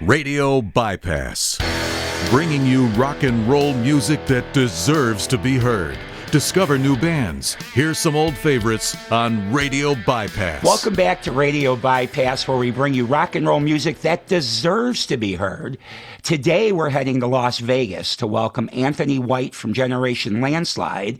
Radio Bypass, bringing you rock and roll music that deserves to be heard. Discover new bands. Here's some old favorites on Radio Bypass. Welcome back to Radio Bypass, where we bring you rock and roll music that deserves to be heard. Today, we're heading to Las Vegas to welcome Anthony White from Generation Landslide.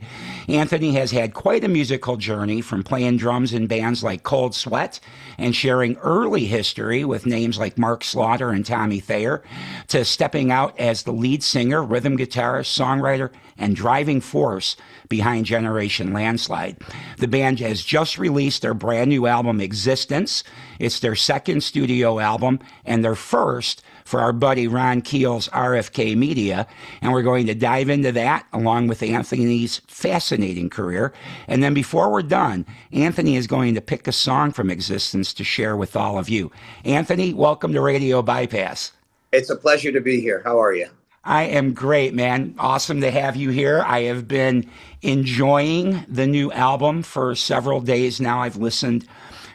Anthony has had quite a musical journey, from playing drums in bands like Cold Sweat and sharing early history with names like Mark Slaughter and Tommy Thayer, to stepping out as the lead singer, rhythm guitarist, songwriter, and driving force behind Generation Landslide. The band has just released their brand new album, Existence. It's their second studio album and their first for our buddy Ron Keel's RFK Media, and we're going to dive into that along with Anthony's fascinating career. And then before we're done, Anthony is going to pick a song from Existence to share with all of you. Anthony, welcome to Radio Bypass. It's a pleasure to be here. How are you? I am great, man. Awesome to have you here. I have been enjoying the new album for several days now. I've listened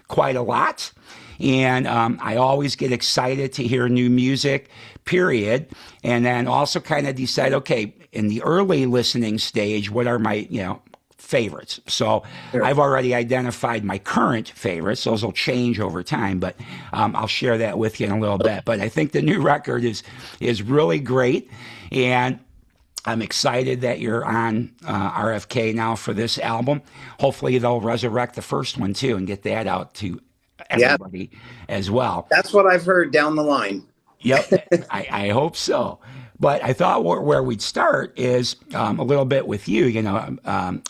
quite a lot, and I always get excited to hear new music, period. And then also kind of decide, okay, in the early listening stage, what are my, favorites? So sure. I've already identified my current favorites. Those will change over time, but I'll share that with you in a little bit. But I think the new record is really great, and I'm excited that you're on RFK now for this album. Hopefully they'll resurrect the first one too and get that out to everybody as well. That's what I've heard down the line. Yep, I hope so. But I thought where we'd start is a little bit with you.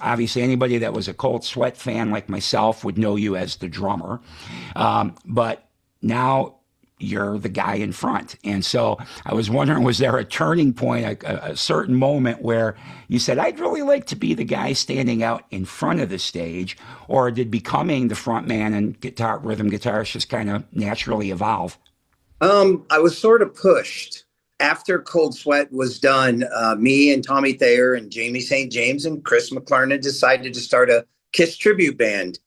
Obviously anybody that was a Cold Sweat fan like myself would know you as the drummer. But now you're the guy in front. And so I was wondering, was there a turning point, a certain moment where you said, I'd really like to be the guy standing out in front of the stage, or did becoming the front man and rhythm guitarist just kind of naturally evolve? I was sort of pushed. After Cold Sweat was done, me and Tommy Thayer and Jamie St. James and Chris McClarnon decided to start a Kiss tribute band.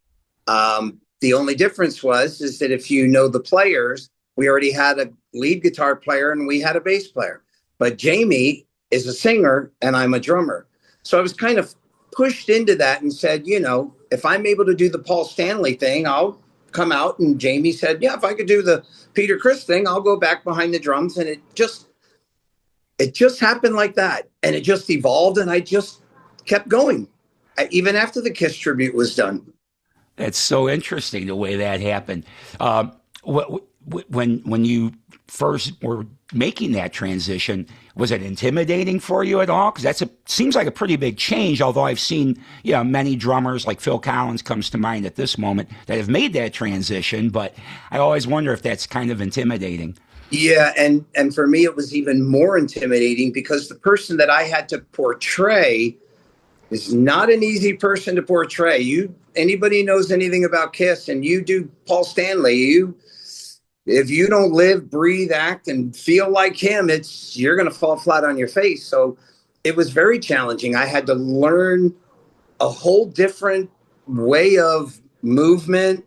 The only difference is that if you know the players, we already had a lead guitar player and we had a bass player. But Jamie is a singer and I'm a drummer. So I was kind of pushed into that and said, if I'm able to do the Paul Stanley thing, I'll come out. And Jamie said, yeah, if I could do the Peter Criss thing, I'll go back behind the drums. And it just happened like that. And it just evolved, and I just kept going, even after the Kiss tribute was done. That's so interesting, the way that happened. When you first were making that transition, was it intimidating for you at all? Because seems like a pretty big change, although I've seen many drummers like Phil Collins comes to mind at this moment that have made that transition, but I always wonder if that's kind of intimidating. Yeah, and for me it was even more intimidating because the person that I had to portray is not an easy person to portray. Anybody knows anything about Kiss and you do Paul Stanley, if you don't live, breathe, act, and feel like him, you're going to fall flat on your face. So it was very challenging. I had to learn a whole different way of movement,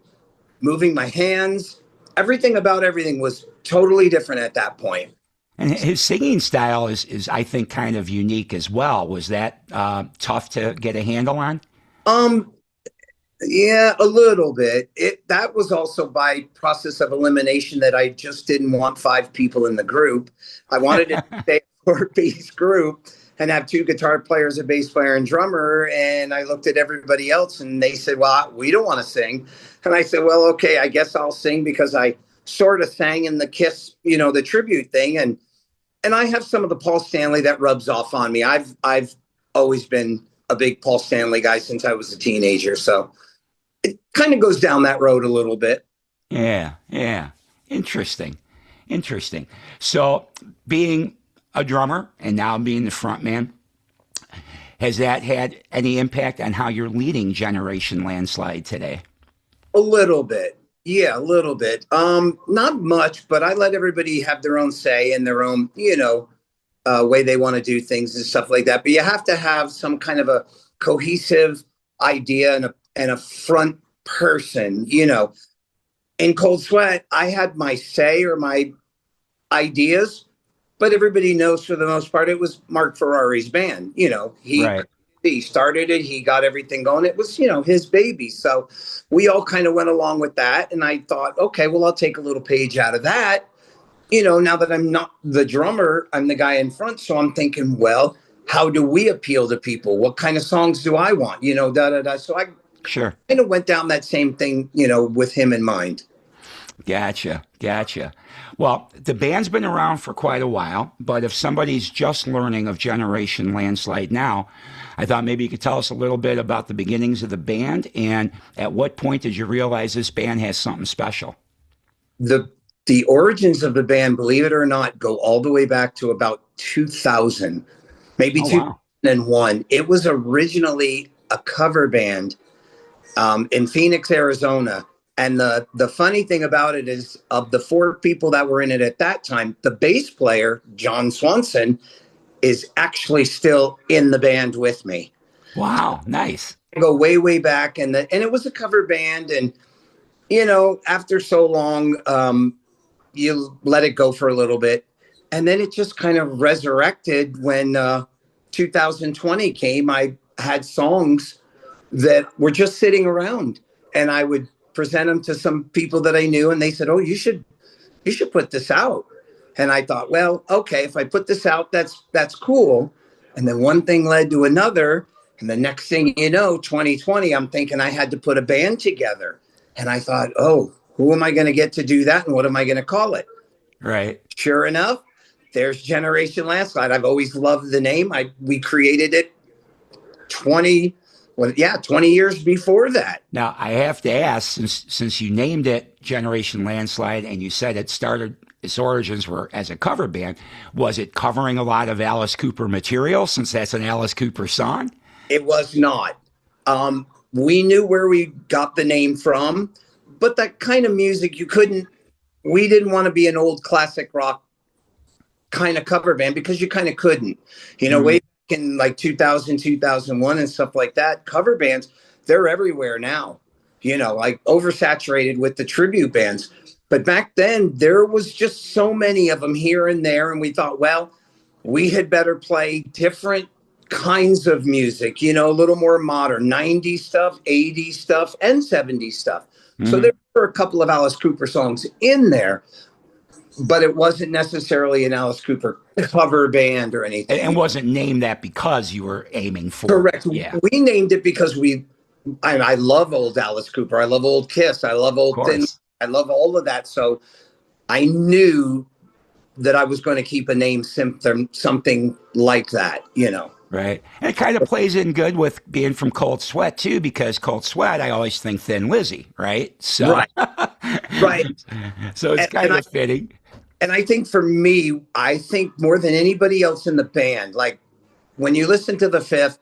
moving my hands. Everything about everything was totally different at that point. And his singing style is I think, kind of unique as well. Was that tough to get a handle on? Yeah, a little bit. That was also by process of elimination, that I just didn't want 5 people in the group. I wanted it to stay a 4-piece group and have 2 guitar players, a bass player, and drummer. And I looked at everybody else and they said, well, we don't want to sing. And I said, well, okay, I guess I'll sing, because I sort of sang in the Kiss, the tribute thing. And I have some of the Paul Stanley that rubs off on me. I've always been a big Paul Stanley guy since I was a teenager. So it kind of goes down that road a little bit. Yeah. Interesting. So being a drummer and now being the front man, has that had any impact on how you're leading Generation Landslide today? A little bit. Yeah, a little bit. Not much, but I let everybody have their own say and their own, way they want to do things and stuff like that. But you have to have some kind of a cohesive idea and a front person. In Cold Sweat, I had my say or my ideas, but everybody knows for the most part it was Mark Ferrari's band. Right. He started it, he got everything going. It was, his baby. So we all kind of went along with that. And I thought, okay, well, I'll take a little page out of that. Now that I'm not the drummer, I'm the guy in front. So I'm thinking, well, how do we appeal to people? What kind of songs do I want? Da da da. So I Sure. kind of went down that same thing, with him in mind. Gotcha. Well, the band's been around for quite a while, but if somebody's just learning of Generation Landslide now, I thought maybe you could tell us a little bit about the beginnings of the band, and at what point did you realize this band has something special? The origins of the band, believe it or not, go all the way back to about 2000, maybe 2001. It was originally a cover band in Phoenix, Arizona. And the funny thing about it is, of the 4 people that were in it at that time, the bass player, John Swanson, is actually still in the band with me. Wow, nice. I go way, way back. And it was a cover band. And, after so long, you let it go for a little bit. And then it just kind of resurrected when 2020 came. I had songs that were just sitting around, and I would present them to some people that I knew, and they said, "Oh, you should put this out." And I thought, well, okay, if I put this out, that's cool. And then one thing led to another, and the next thing you know, 2020, I'm thinking I had to put a band together. And I thought, oh, who am I going to get to do that, and what am I going to call it? Right. Sure enough, there's Generation Landslide. I've always loved the name. We created it 20 years before that. Now, I have to ask, since you named it Generation Landslide and you said its origins were as a cover band, was it covering a lot of Alice Cooper material, since that's an Alice Cooper song? It was not. We knew where we got the name from, but that kind of music, we didn't want to be an old classic rock kind of cover band, because you kind of couldn't, way in like 2000, 2001 and stuff like that. Cover bands, they're everywhere now, like oversaturated with the tribute bands. But back then there was just so many of them here and there. And we thought, well, we had better play different kinds of music, a little more modern, 90s stuff, 80s stuff, and 70s stuff. So there were a couple of Alice Cooper songs in there, but it wasn't necessarily an Alice Cooper cover band or anything. And wasn't named that because you were aiming for Correct. Yeah. We named it because I love old Alice Cooper. I love old Kiss. I love old Thin. I love all of that. So I knew that I was going to keep a name something like that, Right. And it kind of plays in good with being from Cold Sweat, too, because Cold Sweat, I always think Thin Lizzy, right? So, right. So it's kind of fitting. And I think for me, I think more than anybody else in the band, like when you listen to The Fifth,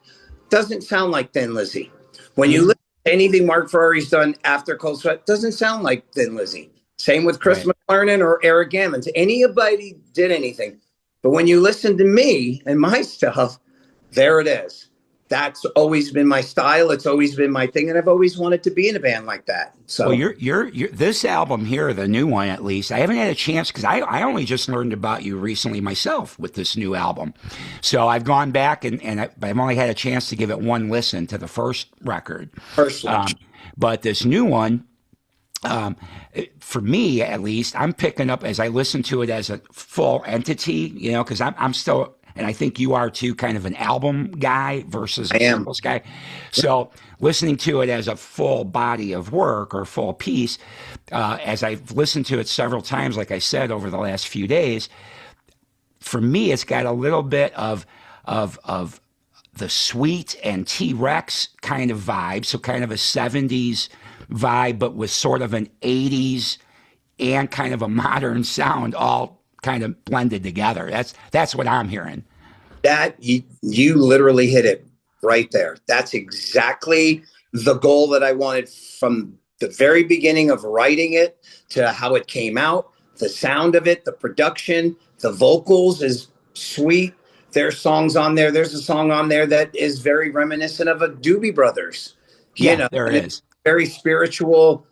doesn't sound like Thin Lizzy. When you listen to anything Mark Ferrari's done after Cold Sweat, doesn't sound like Thin Lizzy. Same with Chris McClarnon or Eric Gammons. Anybody did anything. But when you listen to me and my stuff, there it is. That's always been my style. It's always been my thing. And I've always wanted to be in a band like that. So, well, you're this album here, the new one, at least, I haven't had a chance, because I only just learned about you recently myself with this new album. So I've gone back and I've only had a chance to give it one listen to the first record. But this new one, for me, at least, I'm picking up as I listen to it as a full entity, because I'm still, and I think you are too, kind of an album guy versus a singles guy. So listening to it as a full body of work or full piece, as I've listened to it several times, like I said, over the last few days, for me, it's got a little bit of the Sweet and T-Rex kind of vibe. So kind of a 70s vibe, but with sort of an 80s and kind of a modern sound, all kind of blended together. That's what I'm hearing. That you literally hit it right there. That's exactly the goal that I wanted from the very beginning of writing it to how it came out, the sound of it, the production, the vocals is sweet. There's songs on there. There's a song on there that is very reminiscent of a Doobie Brothers. There is. Very spiritual,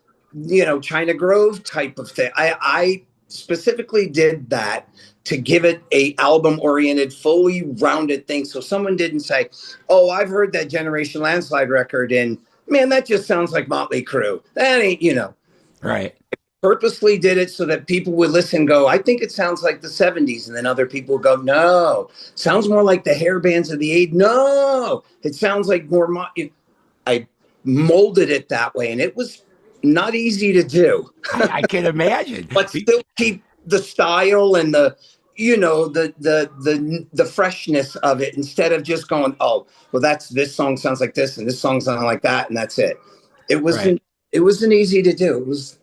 China Grove type of thing. I specifically did that to give it a album oriented, fully rounded thing. So someone didn't say, oh, I've heard that Generation Landslide record and man, that just sounds like Motley Crue. That ain't, Right. Purposely did it so that people would listen and go, I think it sounds like the 70s. And then other people go, no, sounds more like the hair bands of the 80s. No, it sounds like more. I molded it that way. And it was not easy to do. I can imagine. But still keep the style and the freshness of it instead of just going, oh, well, this song sounds like this and this song sounds like that. And that's it. It wasn't easy to do. It was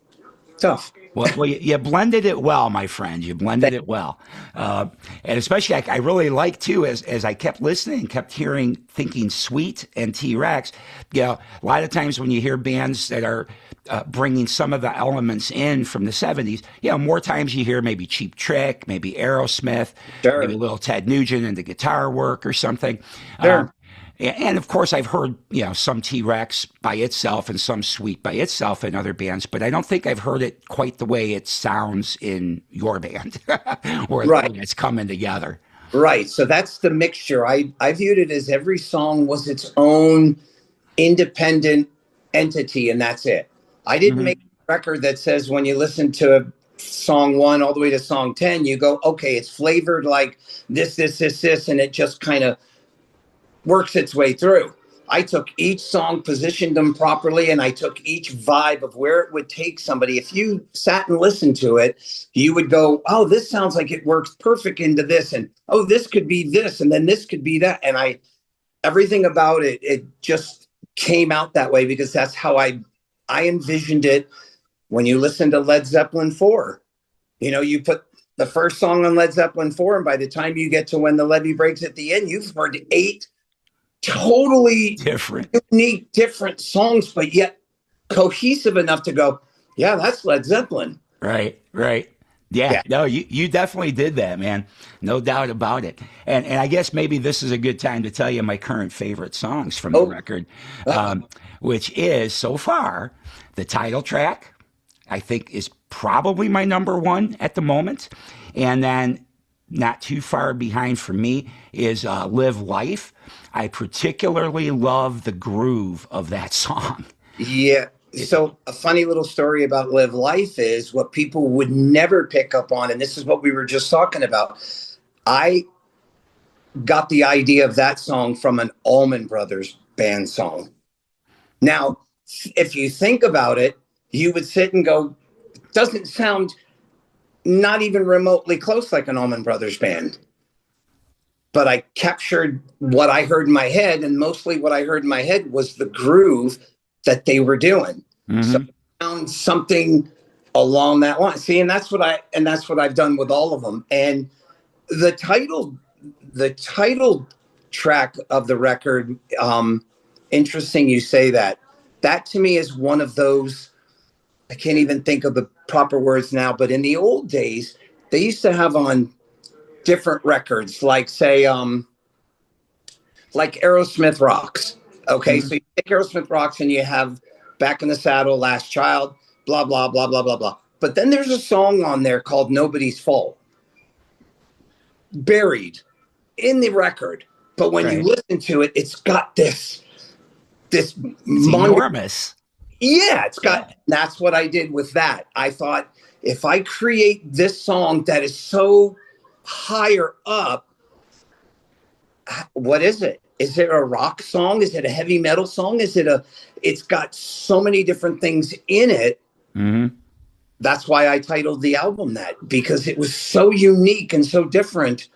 tough. Well, you blended it well, my friend. You blended it well. And especially, I really like, too, as I kept listening, kept thinking Sweet and T-Rex. A lot of times when you hear bands that are bringing some of the elements in from the 70s, more times you hear maybe Cheap Trick, maybe Aerosmith, maybe a little Ted Nugent and the guitar work or something. Sure. And of course, I've heard, some T-Rex by itself and some Sweet by itself in other bands, but I don't think I've heard it quite the way it sounds in your band, where it's coming together. Right. So that's the mixture. I viewed it as every song was its own independent entity, and that's it. I didn't make a record that says when you listen to song 1 all the way to song 10, you go, okay, it's flavored like this, and it just kind of works its way through. I took each song, positioned them properly, and I took each vibe of where it would take somebody. If you sat and listened to it, you would go, oh, this sounds like it works perfect into this, and oh, this could be this, and then this could be that. And everything about it, it just came out that way because that's how I envisioned it. When you listen to Led Zeppelin 4, you put the first song on Led Zeppelin 4, and by the time you get to When the Levee Breaks at the end, you've heard 8 totally unique, different songs, but yet cohesive enough to go, yeah, that's Led Zeppelin. Right. Yeah. No, you definitely did that, man. No doubt about it. And I guess maybe this is a good time to tell you my current favorite songs from the record, which is so far the title track, I think is probably my number 1 at the moment. And then not too far behind for me is Live Life. I particularly love the groove of that song. Yeah. So a funny little story about Live Life is what people would never pick up on. And this is what we were just talking about. I got the idea of that song from an Allman Brothers band song. Now, if you think about it, you would sit and go, doesn't sound not even remotely close like an Allman Brothers band. But I captured what I heard in my head, and mostly what I heard in my head was the groove that they were doing. So I found something along that line. See, and that's what I've done with all of them. And the title track of the record, interesting you say that. That to me is one of those, I can't even think of the proper words now, but in the old days, they used to have on different records, like say, like Aerosmith Rocks. Okay, so you take Aerosmith Rocks and you have Back in the Saddle, Last Child, blah, blah, blah, blah, blah, blah. But then there's a song on there called Nobody's Fault, buried in the record. But when you listen to it, it's got this enormous. Yeah, it's got, that's what I did with that. I thought, if I create this song that is so higher up, what is it? Is it a rock song? Is it a heavy metal song? It's got so many different things in it. That's why I titled the album that, because it was so unique and so different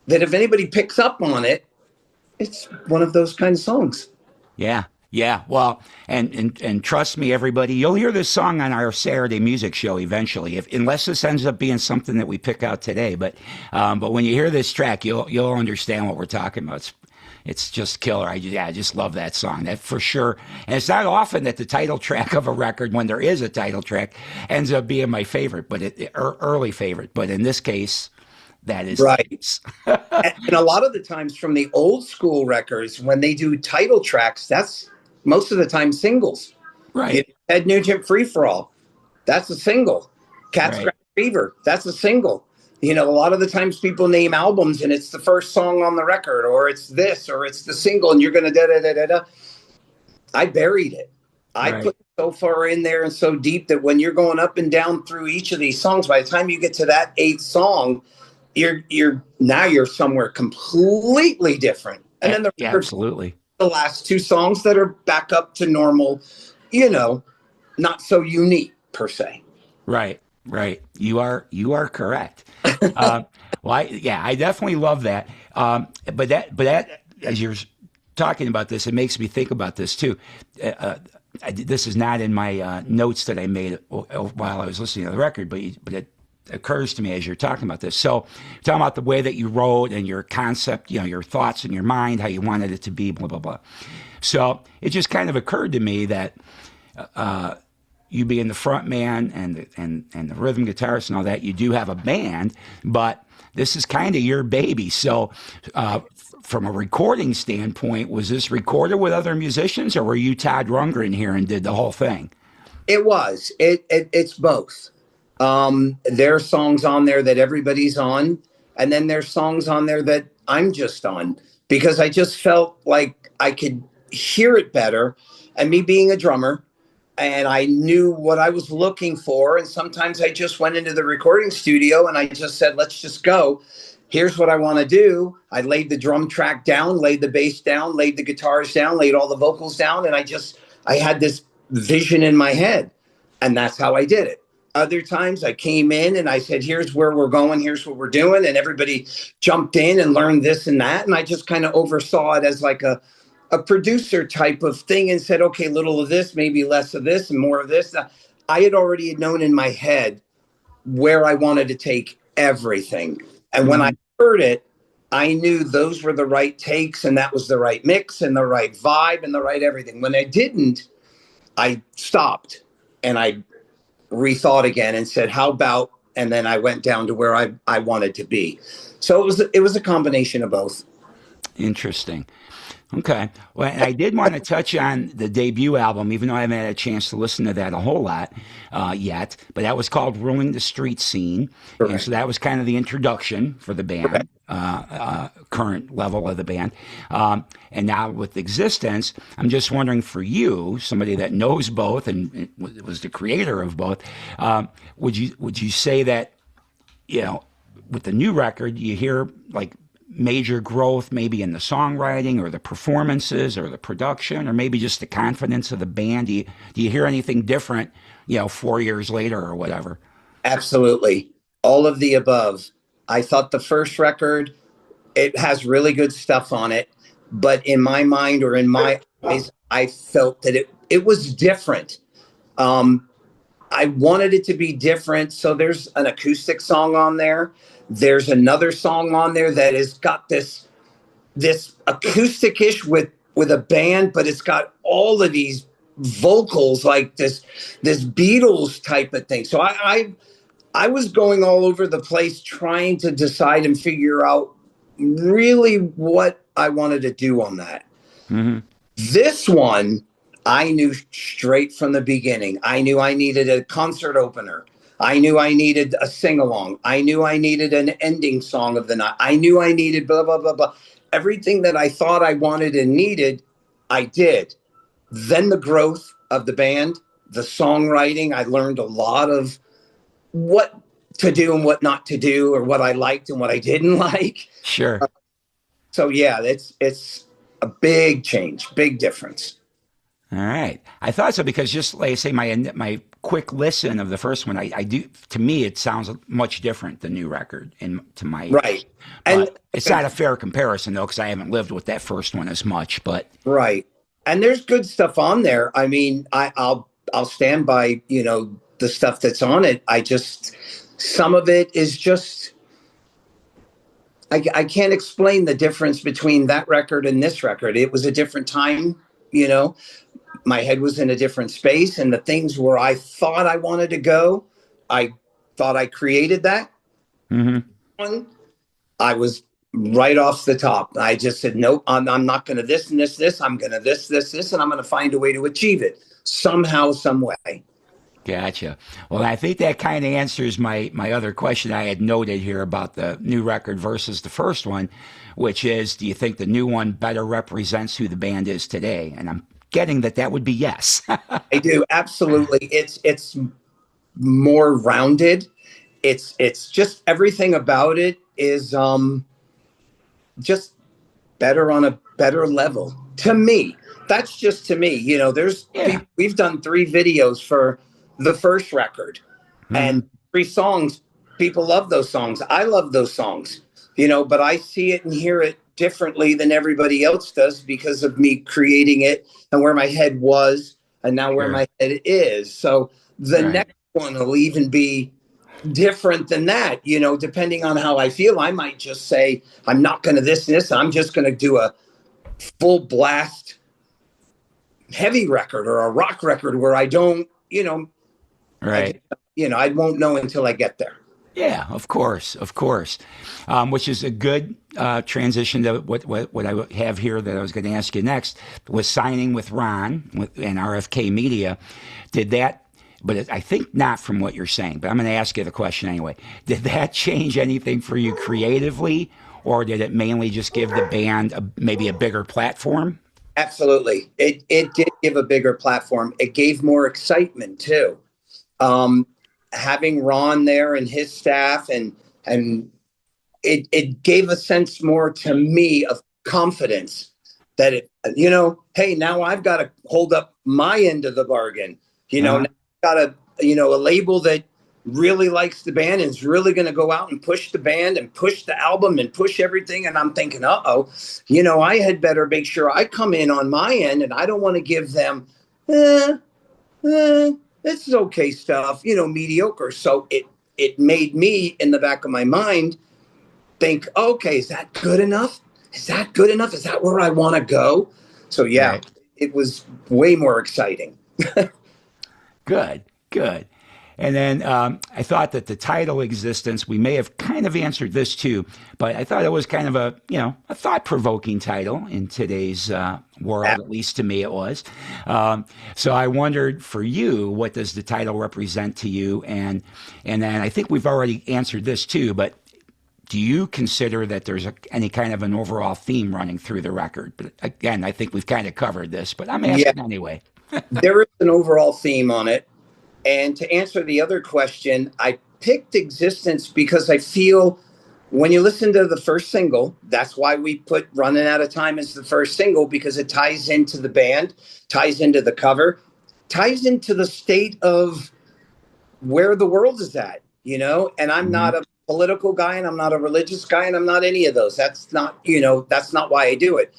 that if anybody picks up on it, it's one of those kind of songs. Yeah. Well, and trust me, everybody, you'll hear this song on our Saturday music show eventually, unless this ends up being something that we pick out today. But when you hear this track, you'll understand what we're talking about. It's just killer. I just love that song. That for sure. And it's not often that the title track of a record, when there is a title track, ends up being my favorite, but early favorite. But in this case, that is right. And a lot of the times from the old school records, when they do title tracks, that's most of the time singles. Right. Ted Nugent Free for All. That's a single. Cat Scratch Reaver. That's a single. You know, a lot of the times people name albums and it's the first song on the record, or it's this, or it's the single, and you're going to da da da da da. I buried it. I Right. put so far in there and so deep that when you're going up and down through each of these songs, by the time you get to that eighth song, you're somewhere completely different. And then Yeah, absolutely. the last two songs that are back up to normal, you know, not so unique per se. Right, right. You are correct. Well, I definitely love that. But as you're talking about this, it makes me think about this too. This is not in my notes that I made while I was listening to the record, but it occurs to me as you're talking about this. So, talking about the way that you wrote and your concept, you know, your thoughts in your mind, how you wanted it to be, blah blah blah. So it just kind of occurred to me that you being the front man and the rhythm guitarist and all that, you do have a band, but this is kind of your baby. So, from a recording standpoint, was this recorded with other musicians, or were you Todd Rundgren here and did the whole thing? It was. It's both. There are songs on there that everybody's on, and then there's songs on there that I'm just on because I just felt like I could hear it better. And me being a drummer, and I knew what I was looking for. And sometimes I just went into the recording studio and I just said, let's just go. Here's what I want to do. I laid the drum track down, laid the bass down, laid the guitars down, laid all the vocals down. And I had this vision in my head. And that's how I did it. Other times I came in and I said, here's where we're going. Here's what we're doing. And everybody jumped in and learned this and that. And I just kind of oversaw it as like a producer type of thing and said, okay, little of this, maybe less of this and more of this. I had already known in my head where I wanted to take everything. And when I heard it, I knew those were the right takes and that was the right mix and the right vibe and the right everything. When I didn't, I stopped and I rethought again and said, how about, and then I went down to where I wanted to be. So it was a combination of both. Interesting. Okay. Well, and I did want to touch on the debut album, even though I haven't had a chance to listen to that a whole lot yet. But that was called Ruling the Street Scene. Correct. And so that was kind of the introduction for the band, current level of the band. And now with Existence, I'm just wondering for you, somebody that knows both and was the creator of both, would you say that, you know, with the new record, you hear like major growth maybe in the songwriting or the performances or the production or maybe just the confidence of the band? Do you hear anything different, you know, 4 years later or whatever? Absolutely. All of the above. I thought the first record, it has really good stuff on it, but in my mind or in my eyes, I felt that it was different. I wanted it to be different. So there's an acoustic song on there. There's another song on there that has got this acoustic-ish with a band, but it's got all of these vocals like this Beatles type of thing. So I was going all over the place trying to decide and figure out really what I wanted to do on that. Mm-hmm. This one, I knew straight from the beginning. I knew I needed a concert opener. I knew I needed a sing-along. I knew I needed an ending song of the night. I knew I needed blah, blah, blah, blah. Everything that I thought I wanted and needed, I did. Then the growth of the band, the songwriting, I learned a lot of what to do and what not to do, or what I liked and what I didn't like. Sure. So yeah, it's a big change, big difference. All right. I thought so because just like I say, my quick listen of the first one, I do, to me, it sounds much different, the new record, to my right. And it's not a fair comparison though, because I haven't lived with that first one as much. But right, and there's good stuff on there. I mean, I'll stand by, you know, the stuff that's on it. Some of it is just, I can't explain the difference between that record and this record. It was a different time, you know. My head was in a different space, and the things where I thought I wanted to go, I thought I created that. Mm-hmm. I was right off the top. I just said, nope, I'm not going to this and this. I'm going to this, and I'm going to find a way to achieve it somehow, some way. Gotcha. Well, I think that kind of answers my other question I had noted here about the new record versus the first one, which is, do you think the new one better represents who the band is today? And I'm getting that that would be yes. I do, absolutely. It's more rounded. It's just everything about it is just better on a better level to me. That's just to me. You know, Yeah. we've done 3 videos for the first record Mhm. and 3 songs. People love those songs. I love those songs, you know, but I see it and hear it differently than everybody else does because of me creating it and where my head was and now where Sure. my head is. So the Right. next one will even be different than that, you know, depending on how I feel. I might just say, I'm not going to this and this. I'm just going to do a full blast heavy record or a rock record where I don't, you know, Right. I won't know until I get there. Yeah, of course, of course. Which is a good transition to what I have here that I was going to ask you next was signing with Ron and RFK Media. Did that? But I think not from what you're saying. But I'm going to ask you the question anyway. Did that change anything for you creatively, or did it mainly just give the band maybe a bigger platform? Absolutely. It did give a bigger platform. It gave more excitement too. Um, Having Ron there and his staff and it gave a sense more to me of confidence that you know, hey, now I've got to hold up my end of the bargain. You know, Uh-huh. now I've got a label that really likes the band and is really going to go out and push the band and push the album and push everything. And I'm thinking, you know, I had better make sure I come in on my end and I don't want to give them, eh, this is okay stuff, you know, mediocre. So it made me in the back of my mind think, okay, is that good enough? Is that good enough? Is that where I want to go? So yeah, Right. it was way more exciting. Good, good. And then I thought that the title existence, we may have kind of answered this too, but I thought it was kind of a thought-provoking title in today's world, at least to me it was. So I wondered for you, what does the title represent to you? And then I think we've already answered this too, but do you consider that there's any kind of an overall theme running through the record? But again, I think we've kind of covered this, but I'm Yeah, asking anyway. there is an overall theme on it. And to answer the other question, I picked Existence because I feel when you listen to the first single, that's why we put Running Out of Time as the first single, because it ties into the band, ties into the cover, ties into the state of where the world is at, you know? And I'm Hmm. not a political guy and I'm not a religious guy and I'm not any of those. That's not, you know, that's not why I do it.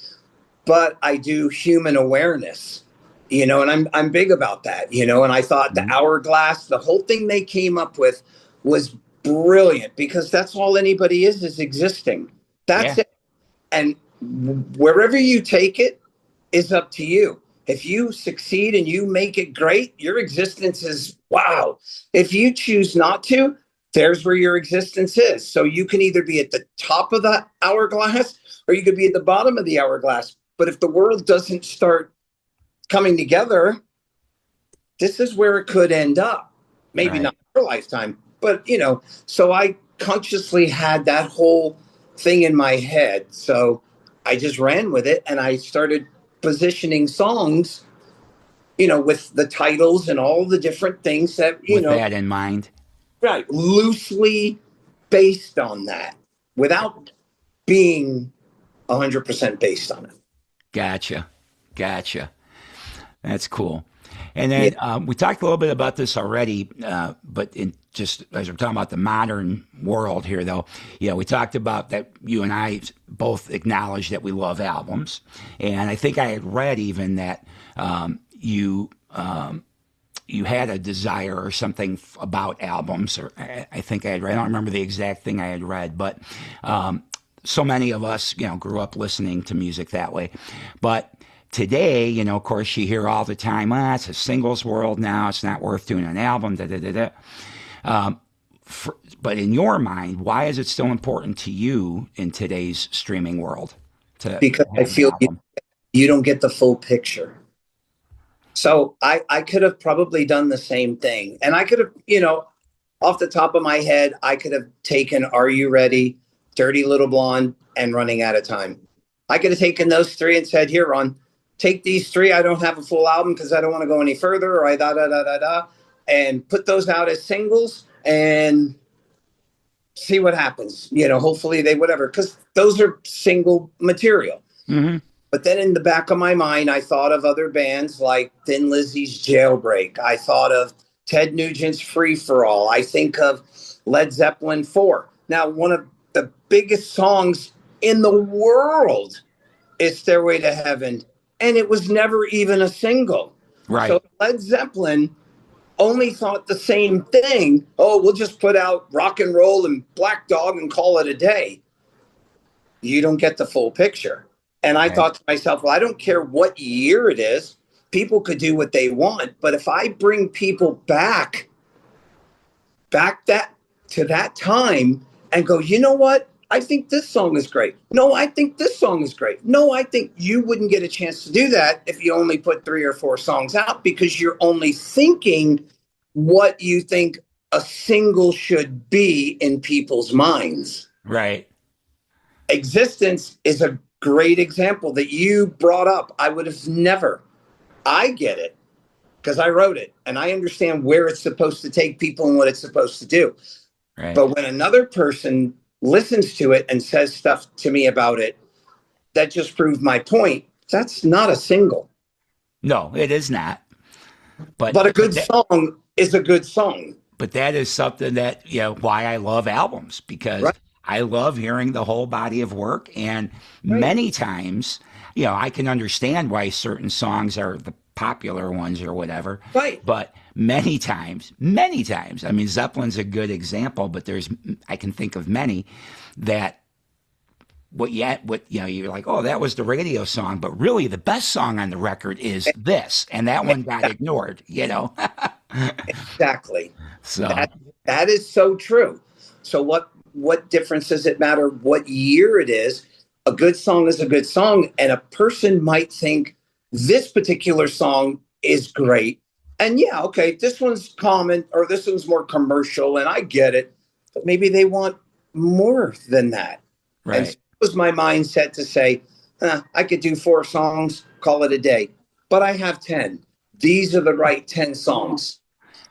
But I do human awareness, you know, and I'm big about that, you know. And I thought the hourglass, the whole thing they came up with was brilliant because that's all anybody is existing. That's Yeah. it. And wherever you take it is up to you. If you succeed and you make it great, your existence is wow. If you choose not to, there's where your existence is. So you can either be at the top of the hourglass or you could be at the bottom of the hourglass. But if the world doesn't start coming together, this is where it could end up. Maybe not Right. for a lifetime, but you know, so I consciously had that whole thing in my head. So I just ran with it and I started positioning songs, you know, with the titles and all the different things that, you With know, that in mind. right, loosely based on that without being 100% based on it. Gotcha. Gotcha. That's cool. And Yeah. then we talked a little bit about this already, but in just as we're talking about the modern world here, though, we talked about that you and I both acknowledge that we love albums. And I think I had read even that you had a desire or something about albums, or I think I had read, I don't remember the exact thing I had read, but so many of us, grew up listening to music that way. But today, of course, you hear all the time, it's a singles world now. It's not worth doing an album, da, da, da, da. But in your mind, why is it still important to you in today's streaming world to Because I have an feel album? you don't get the full picture. So I could have probably done the same thing. And I could have, off the top of my head, I could have taken Are You Ready, Dirty Little Blonde, and Running Out of Time. I could have taken those three and said, here, Ron, take these three. I don't have a full album because I don't want to go any further, or and put those out as singles and see what happens. Hopefully they whatever, because those are single material. Mm-hmm. But then in the back of my mind, I thought of other bands like Thin Lizzy's Jailbreak. I thought of Ted Nugent's Free for All. I think of Led Zeppelin 4. Now, one of the biggest songs in the world is Stairway to Heaven, and it was never even a single. Right. So Led Zeppelin only thought the same thing. Oh, we'll just put out Rock and Roll and Black Dog and call it a day. You don't get the full picture. And I thought to myself, well, I don't care what year it is. People could do what they want. But if I bring people back to that time and go, you know what? I think this song is great. No, I think this song is great. No, I think you wouldn't get a chance to do that if you only put 3 or 4 songs out, because you're only thinking what you think a single should be in people's minds. Right. Existence is a great example that you brought up. I would have never. I get it because I wrote it and I understand where it's supposed to take people and what it's supposed to do. Right. But when another person listens to it and says stuff to me about it, that just proved my point. That's not a single. No, it is not. But a good song is a good song. But that is something that, why I love albums, because I love hearing the whole body of work. And many times, I can understand why certain songs are the popular ones or whatever. Right. But many times, I mean, Zeppelin's a good example, but I can think of many that you're like, oh, that was the radio song, but really the best song on the record is this, and that one got ignored, Exactly. So that is so true. So what difference does it matter what year it is? A good song is a good song, and a person might think this particular song is great. And yeah, okay, this one's common or this one's more commercial, and I get it. But maybe they want more than that. Right. And so it was my mindset to say, I could do 4 songs, call it a day. But I have 10. These are the right 10 songs.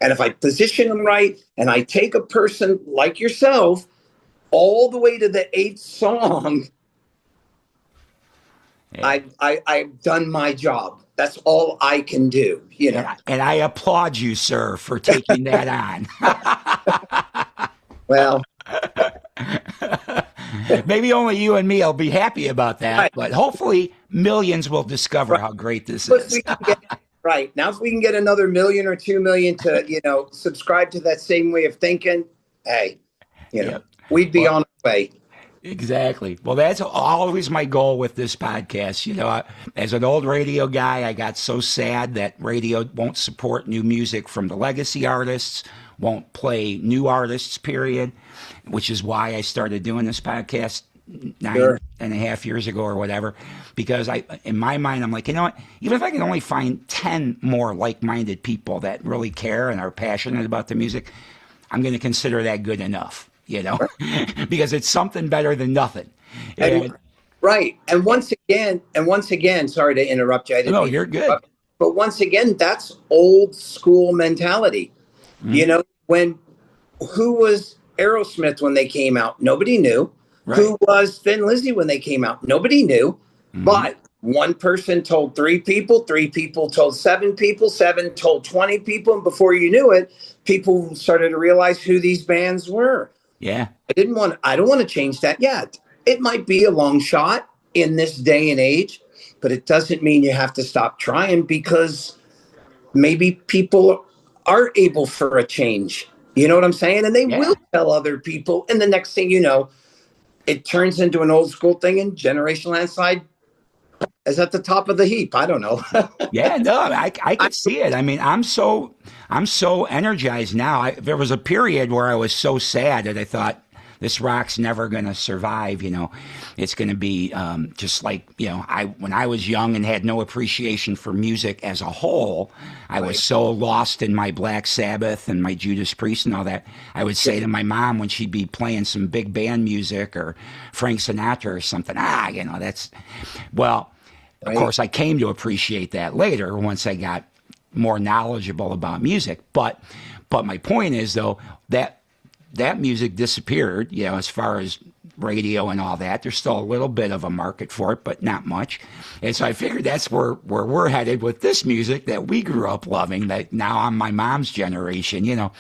And if I position them right, and I take a person like yourself all the way to the 8th song, I've done my job. That's all I can do, And I applaud you, sir, for taking that on. Well, maybe only you and me will be happy about that, right. But hopefully millions will discover how great this is. Right. Now, if we can get another 1 million or 2 million to, subscribe to that same way of thinking, hey, we'd be on our way. Exactly. Well, that's always my goal with this podcast. As an old radio guy, I got so sad that radio won't support new music from the legacy artists, won't play new artists, period, which is why I started doing this podcast 9.5 years ago or whatever, because in my mind, I'm like, you know what, even if I can only find 10 more like-minded people that really care and are passionate about the music, I'm going to consider that good enough, because it's something better than nothing. Right. And once again, sorry to interrupt you. No, you're good. But once again, that's old school mentality. Mm-hmm. Who was Aerosmith when they came out? Nobody knew. Right. Who was Thin Lizzy when they came out? Nobody knew. Mm-hmm. But one person told 3 people told 7 people, 7 told 20 people. And before you knew it, people started to realize who these bands were. Yeah. I don't want to change that yet. It might be a long shot in this day and age, but it doesn't mean you have to stop trying, because maybe people are able for a change. You know what I'm saying? And they will tell other people. And the next thing you know, it turns into an old school thing, and Generation Landslide is at the top of the heap. I don't know. Yeah, no, I can see it. I mean, I'm so energized now. There was a period where I was so sad that I thought this rock's never going to survive. It's going to be just like, when I was young and had no appreciation for music as a whole, I was so lost in my Black Sabbath and my Judas Priest and all that. I would say to my mom when she'd be playing some big band music or Frank Sinatra or something, that's, well, of course, I came to appreciate that later once I got more knowledgeable about music. But my point is, though, that music disappeared, as far as radio and all that. There's still a little bit of a market for it, but not much. And so I figured that's where we're headed with this music that we grew up loving, that now I'm my mom's generation,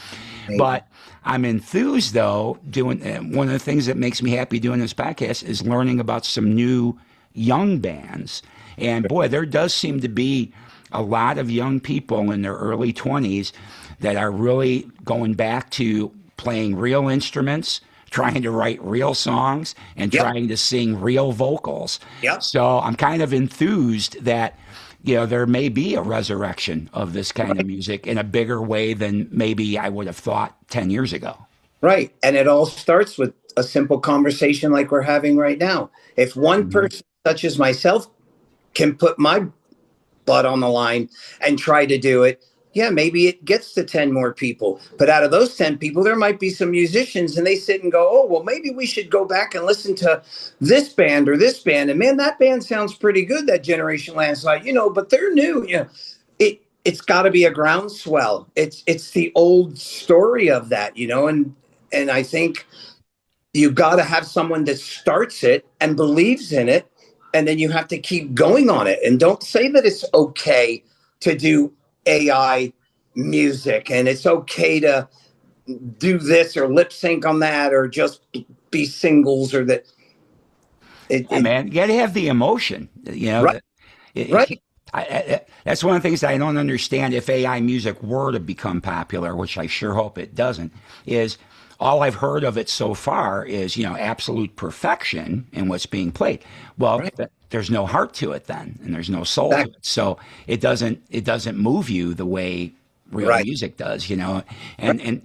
But I'm enthused, though, doing one of the things that makes me happy doing this podcast is learning about some new young bands. And boy, there does seem to be a lot of young people in their early 20s that are really going back to playing real instruments, trying to write real songs, and trying to sing real vocals. So I'm kind of enthused that, there may be a resurrection of this kind of music in a bigger way than maybe I would have thought 10 years ago. Right. And it all starts with a simple conversation like we're having right now. If one person, such as myself, can put my butt on the line and try to do it, maybe it gets to 10 more people. But out of those 10 people, there might be some musicians and they sit and go, oh, well, maybe we should go back and listen to this band or this band. And man, that band sounds pretty good, that Generation Landslide, but they're new. It's got to be a groundswell. It's the old story of that, and I think you got to have someone that starts it and believes in it. And then you have to keep going on it. And don't say that it's okay to do AI music and it's okay to do this or lip sync on that or just be singles or that. Man, you got to have the emotion, Right. That's one of the things that I don't understand. If AI music were to become popular, which I sure hope it doesn't, is all I've heard of it so far is, absolute perfection in what's being played. Well, there's no heart to it then, and there's no soul to it. So it doesn't move you the way real music does, and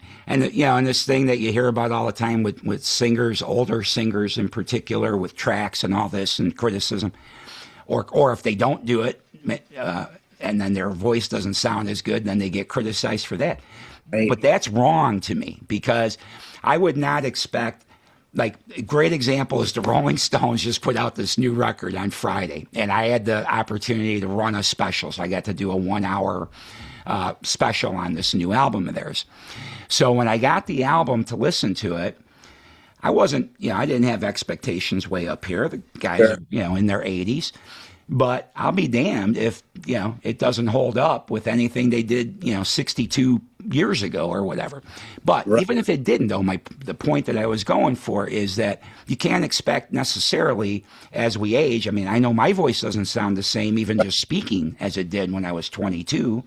this thing that you hear about all the time with singers, older singers in particular, with tracks and all this and criticism, or if they don't do it, and then their voice doesn't sound as good, then they get criticized for that. But that's wrong to me, because I would not expect, like, a great example is the Rolling Stones just put out this new record on Friday, and I had the opportunity to run a special, so I got to do a 1-hour special on this new album of theirs. So when I got the album to listen to it, I wasn't, I didn't have expectations way up here. The guys are, in their 80s. But I'll be damned if, it doesn't hold up with anything they did, 62 years ago or whatever. But even if it didn't, though, the point that I was going for is that you can't expect necessarily as we age. I mean, I know my voice doesn't sound the same, even just speaking, as it did when I was 22.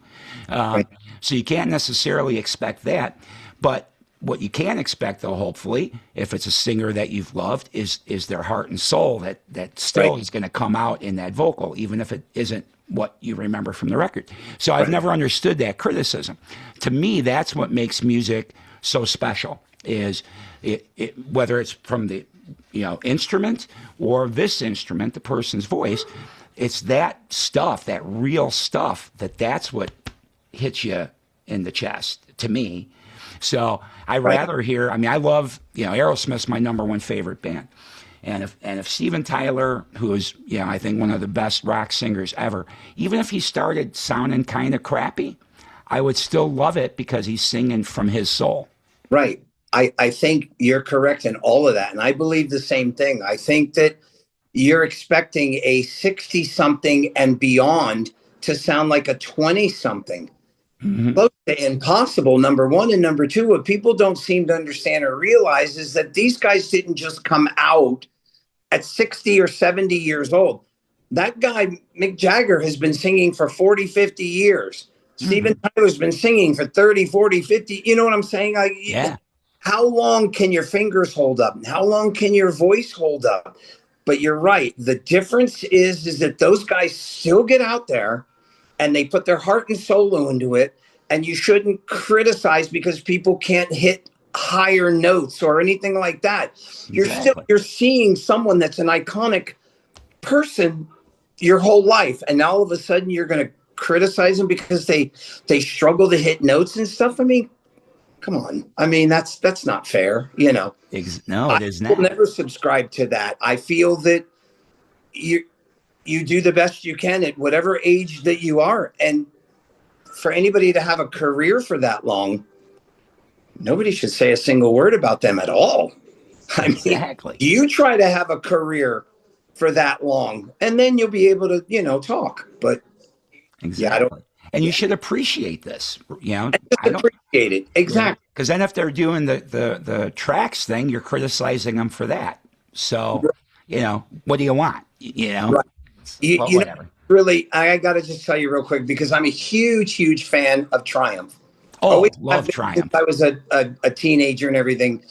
So you can't necessarily expect that. But what you can expect, though, hopefully, if it's a singer that you've loved, is their heart and soul that still is going to come out in that vocal, even if it isn't what you remember from the record. So I've never understood that criticism. To me, that's what makes music so special, is it whether it's from the instrument or this instrument, the person's voice, it's that stuff, that real stuff, that's what hits you in the chest, to me. So I rather hear, I love, Aerosmith's my number one favorite band. And if Steven Tyler, who is, I think one of the best rock singers ever, even if he started sounding kind of crappy, I would still love it because he's singing from his soul. Right. I think you're correct in all of that. And I believe the same thing. I think that you're expecting a 60-something and beyond to sound like a 20-something. Close to impossible, number one. And number two, what people don't seem to understand or realize is that these guys didn't just come out at 60 or 70 years old. That guy, Mick Jagger, has been singing for 40, 50 years. Steven Tyler's been singing for 30, 40, 50. You know what I'm saying? How long can your fingers hold up? How long can your voice hold up? But you're right. The difference is that those guys still get out there and they put their heart and soul into it. And you shouldn't criticize because people can't hit higher notes or anything like that. Exactly. You're seeing someone that's an iconic person your whole life, and now all of a sudden you're going to criticize them because they struggle to hit notes and stuff. I mean, come on. I mean, that's not fair, you know. No, it is I will not. never subscribe to that. I feel that you do the best you can at whatever age that you are, and for anybody to have a career for that long, nobody should say a single word about them at all. I Exactly. mean, you try to have a career for that long, and then you'll be able to, you know, talk. But yeah, I don't. Exactly. And you should appreciate this. You know, Just I don't. appreciate it. Exactly. Because then if they're doing the tracks thing, you're criticizing them for that. So, you know, what do you want? You know, Right. but You know, whatever. really, I got to just tell you real quick because I'm a huge fan of Triumph. Oh, Always love have been since Triumph. I was a teenager and everything.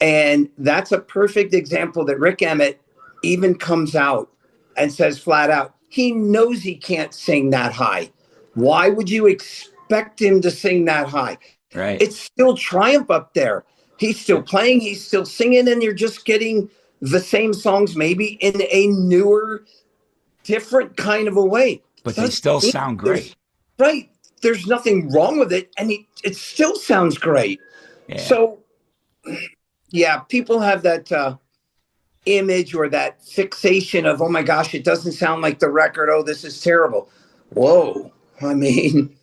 And that's a perfect example that Rick Emmett even comes out and says flat out, he knows he can't sing that high. Why would you expect him to sing that high? Right. It's still Triumph up there. He's still playing, he's still singing, and you're just getting the same songs, maybe in a newer, different kind of a way. But they still sound great. Right. There's nothing wrong with it, and it still sounds great. Yeah. So, yeah, people have that image or that fixation of, oh my gosh, it doesn't sound like the record. Oh, this is terrible. Whoa. I mean,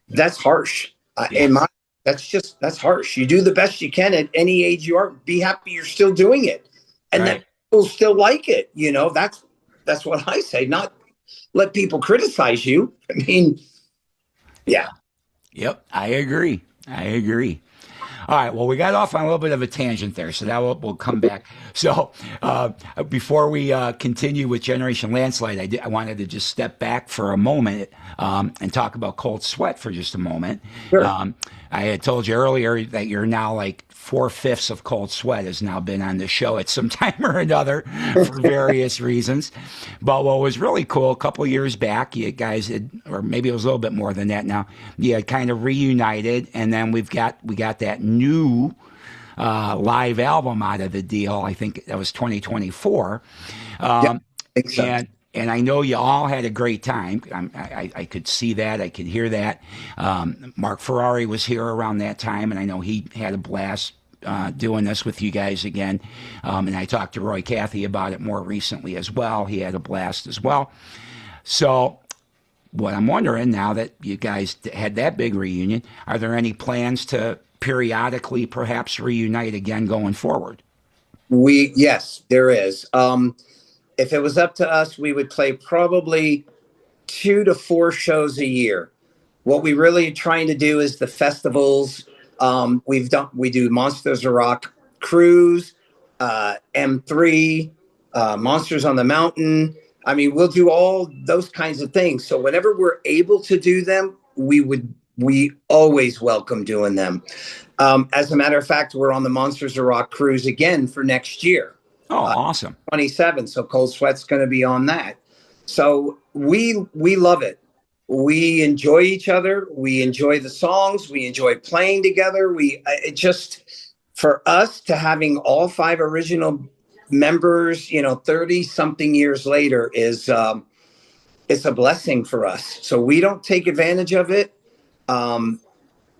that's harsh. That's harsh. You do the best you can at any age you are. Be happy you're still doing it, and that people still like it. You know, that's what I say. Not let people criticize you. I mean, yeah. Yep. I agree. All right. Well, we got off on a little bit of a tangent there, so now we'll come back. So before we continue with Generation Landslide, I wanted to just step back for a moment and talk about Cold Sweat for just a moment. Sure. I had told you earlier that you're now like 4/5 of Cold Sweat has now been on the show at some time or another for various reasons. But what was really cool, a couple of years back, you guys had, or maybe it was a little bit more than that now, you had kind of reunited, and then we got that new live album out of the deal. I think that was 2024. Yeah, makes sense. And I know you all had a great time. I could see that. I could hear that. Mark Ferrari was here around that time, and I know he had a blast doing this with you guys again. And I talked to Roy Cathy about it more recently as well. He had a blast as well. So what I'm wondering, now that you guys had that big reunion, are there any plans to periodically perhaps reunite again going forward? Yes, there is. If it was up to us, we would play probably 2 to 4 shows a year. What we really are trying to do is the festivals. We do Monsters of Rock Cruise, M3, Monsters on the Mountain. I mean, we'll do all those kinds of things. So whenever we're able to do them, we always welcome doing them. As a matter of fact, we're on the Monsters of Rock Cruise again for next year. Oh, awesome. 27. So Cold Sweat's going to be on that. So we love it. We enjoy each other. We enjoy the songs. We enjoy playing together. It just, for us to having all 5 original members, 30 something years later is, it's a blessing for us. So we don't take advantage of it.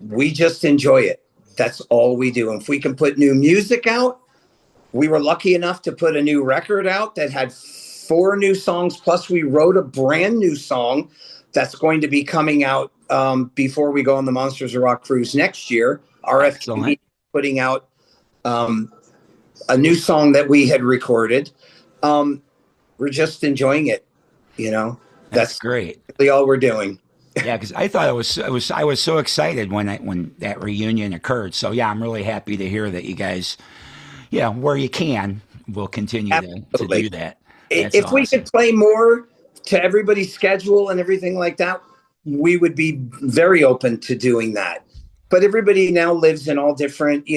We just enjoy it. That's all we do. And if we can put new music out, we were lucky enough to put a new record out that had 4 new songs. Plus we wrote a brand new song that's going to be coming out before we go on the Monsters of Rock Cruise next year. RFK Media putting out a new song that we had recorded. We're just enjoying it. That's great. Really all we're doing. Yeah, because I thought I was so excited when that reunion occurred. So yeah, I'm really happy to hear that you guys, where you can, will continue to do that. That's if awesome. we could play more to everybody's schedule and everything like that, we would be very open to doing that. But everybody now lives in all different,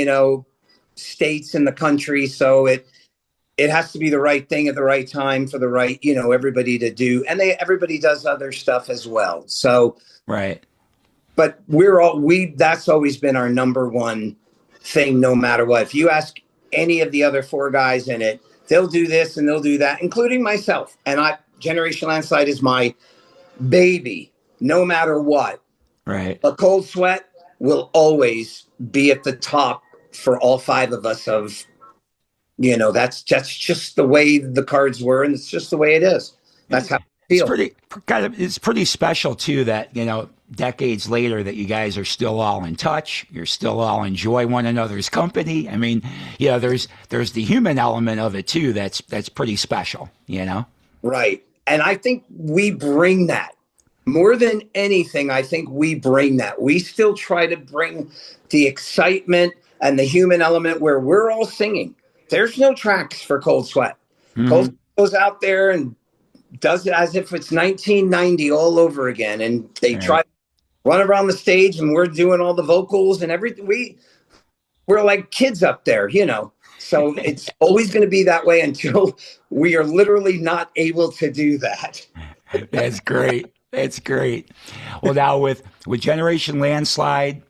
states in the country. So it has to be the right thing at the right time for the right, everybody to do. And everybody does other stuff as well. So, right. But that's always been our number one thing no matter what. If you ask any of the other four guys in it, they'll do this and they'll do that, including myself. And Generation Landslide is my baby, no matter what. Right. A Cold Sweat will always be at the top for all five of us of, that's just the way the cards were, and it's just the way it is. That's how I feel. It's pretty special too that, decades later that you guys are still all in touch. You're still all enjoy one another's company. I mean, there's the human element of it too. That's pretty special, Right. And I think we bring that more than anything. I think we bring that. We still try to bring the excitement and the human element where we're all singing. There's no tracks for Cold Sweat. Mm-hmm. Cold Sweat goes out there and does it as if it's 1990 all over again. And they try to run around the stage and we're doing all the vocals and everything. We're like kids up there, So it's always going to be that way until we are literally not able to do that. That's great. That's great. Well, now with Generation Landslide,